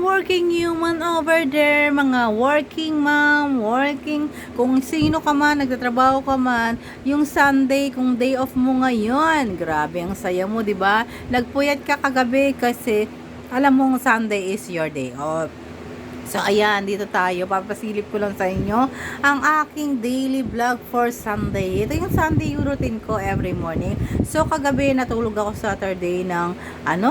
working human over there, mga working mom, working, kung sino ka man, nagtatrabaho ka man, yung Sunday, kung day off mo ngayon, grabe ang saya mo, di ba? Nagpuyat ka kagabi kasi alam mong Sunday is your day off. So, ayan, dito tayo. Papasilip ko lang sa inyo ang aking daily vlog for Sunday. Ito yung Sunday routine ko every morning. So, kagabi natulog ako Saturday ng,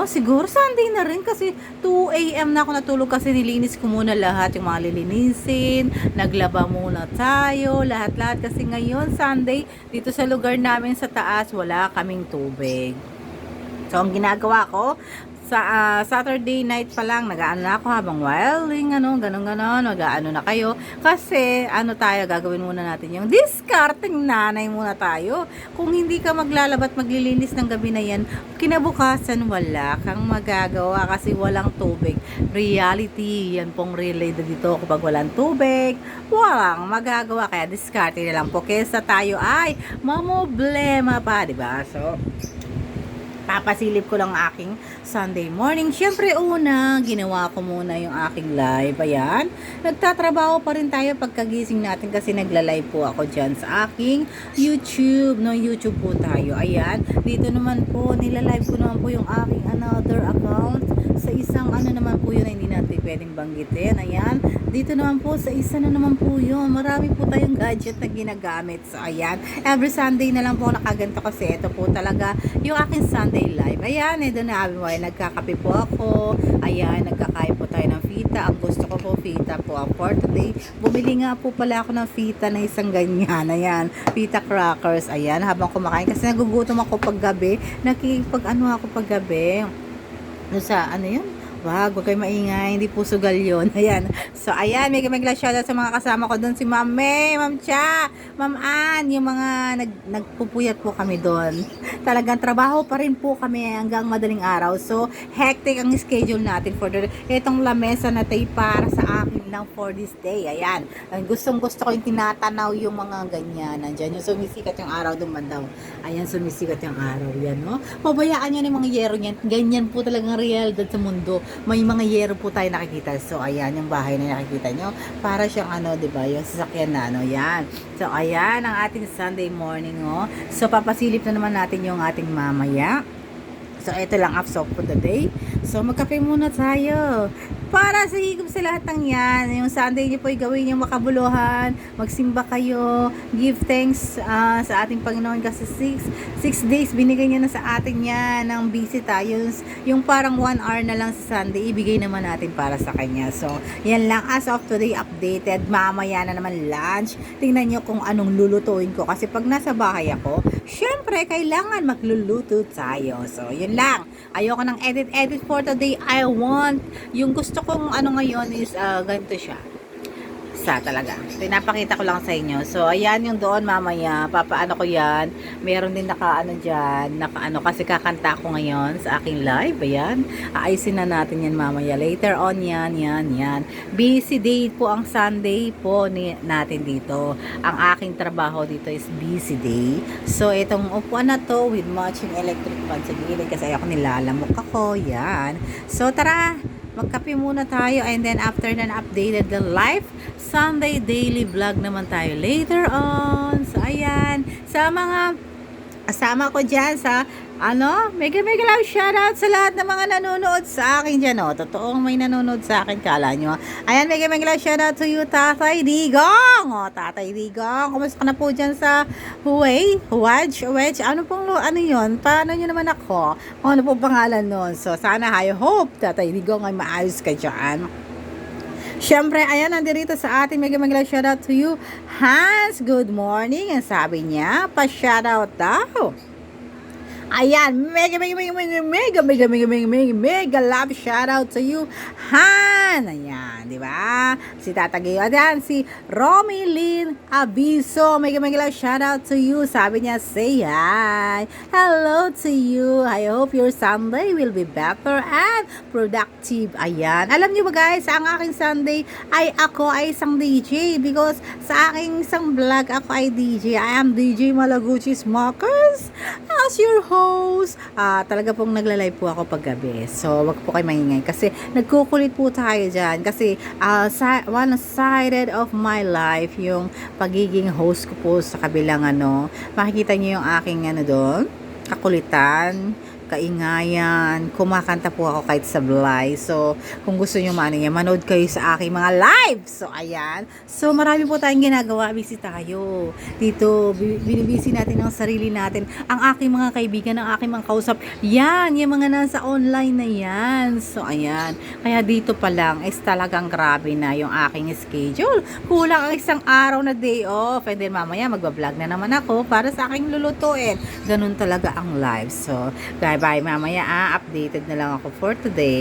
siguro Sunday na rin kasi 2 a.m. na ako natulog kasi nilinis ko muna lahat yung mga lilinisin. Naglaba muna tayo, lahat-lahat. Kasi ngayon, Sunday, dito sa lugar namin sa taas, wala kaming tubig. So, ang ginagawa ko, sa Saturday night pa lang, nag-aano na ako habang wilding, ganon, nag-aano na kayo. Kasi, gagawin muna natin yung discarding nanay muna tayo. Kung hindi ka maglalabat, maglilinis ng gabi na yan, kinabukasan wala kang magagawa kasi walang tubig. Reality, yan pong related dito. Kapag walang tubig, walang magagawa. Kaya discarding na lang po. Kesa tayo ay mamoblema pa, diba? So, papasilip ko lang aking Sunday morning. Siyempre una, ginawa ko muna yung aking live. Ayan. Nagtatrabaho pa rin tayo pagkagising natin kasi nagla-live po ako dyan sa aking YouTube. No, YouTube po tayo. Ayan. Dito naman po, nila-live ko naman po yung aking another account sa isang naman po yun na hindi natin pwedeng banggitin. Ayan. Dito naman po, sa isa na naman po yun. Marami po tayong gadget na ginagamit. So, ayan. Every Sunday na lang po nakaganto kasi ito po talaga yung aking Sunday live. Ayan, ito na nagkakape po ako. Ayan, nagkakain po tayo ng fita. Ang gusto ko po fita po ang for today. Bumili nga po pala ako ng fita na isang ganyan. Ayan, fita crackers. Ayan, habang kumakain kasi nagugutom ako paggabi. Ako paggabi. Sa yun? Wag kayo maingay, hindi po sugal yun. Ayan. So, ayan, may shoutout sa mga kasama ko doon. Si Ma'am May, Ma'am Cha, Ma'am Ann, yung mga nagpupuyat po kami doon. Talagang trabaho pa rin po kami hanggang madaling araw. So, hectic ang schedule natin for itong lamesa na tayo para sa akin lang for this day. Ayan. Gustong gusto ko yung tinatanaw yung mga ganyan. Nandyan yung sumisikat yung araw doon daw. Ayan, sumisikat yung araw. Yan, no? Pabayaan nyo yung mga yero niyan. Ganyan po talagang realidad sa mundo. May mga yero po tayo nakikita. So, ayan, yung bahay na nakikita nyo. Para siyang diba, yung sasakyan na, yan. So, ayan, ang ating Sunday morning, So, papasilip na naman natin yung ating mamaya. So, ito lang up for the day. So, magkape muna tayo. Para sa higop sa lahat ng yan. Yung Sunday niyo po gawin yung makabuluhan. Magsimba kayo. Give thanks sa ating Panginoon kasi 6 days binigay niya na sa atin yan ng busy tayo. Yung parang 1 hour na lang sa Sunday, ibigay naman natin para sa kanya. So, yan lang as of today updated. Mamaya na naman lunch. Tingnan nyo kung anong lulutuin ko. Kasi pag nasa bahay ako, syempre, kailangan magluluto tayo. So, yun lang. Ayoko ng edit for today. I want, yung gusto kong ngayon is, ganito siya. Talaga. Pinapakita ko lang sa inyo. So, ayan yung doon mamaya. Papaano ko yan. Meron din dyan. Kasi kakanta ako ngayon sa aking live. Ayan. Aayusin na natin yan mamaya. Later on yan. Busy day po ang Sunday po natin dito. Ang aking trabaho dito is busy day. So, itong upuan na to with matching electric fan sa gilid kasi ako nilalamok ako. Yan. So, tara. Magkape muna tayo and then after na updated the live Sunday daily vlog naman tayo later on. So ayan, sa mga kasama ko dyan sa mega love shoutout sa lahat ng mga nanonood sa akin dyan, totoong may nanonood sa akin, kala nyo. Ayan, mega love shoutout to you, Tatay Digong. Tatay Digong, kumusta ka na po dyan sa Wedge, yun? Paano nyo naman ako? Ano po pangalan nun? So, sana I hope, Tatay Digong, ay maayos ka dyan. Siyempre, ayan, nandirito sa ating mega love shoutout to you, Hans, good morning. Ang sabi niya, pa-shoutout daw. Ayan, mega love shoutout to you, Han. Ayan, di ba? Si Tatagay. Ayan, si Romilyn Abiso. Mega love shoutout to you. Sabi niya, say hi. Hello to you. I hope your Sunday will be better and productive. Ayan. Alam niyo ba guys, ang aking Sunday ako ay isang DJ because sa aking isang vlog ako ay DJ. I am DJ Malaguchi Smokers. as your host, talaga pong nagla-live po ako paggabi. So, wag po kayo maingay kasi nagkukulit po tayo dyan. Kasi one sided of my life, yung pagiging host ko po sa kabilang makikita niyo yung aking doon, kakulitan, kaingayan, kumakanta po ako kahit sablay. So, kung gusto nyo manood kayo sa aking mga live. So, ayan. So, marami po tayong ginagawa. Busy tayo. Dito, binibisi natin ang sarili natin. Ang aking mga kaibigan, ang aking mga kausap. Yan, yung mga nasa online na yan. So, ayan. Kaya dito pa lang, is talagang grabe na yung aking schedule. Kulang ang isang araw na day off. And then, mamaya, magbablog na naman ako para sa aking lulutuin. Ganun talaga ang live. So, bye-bye mamaya, updated na lang ako for today.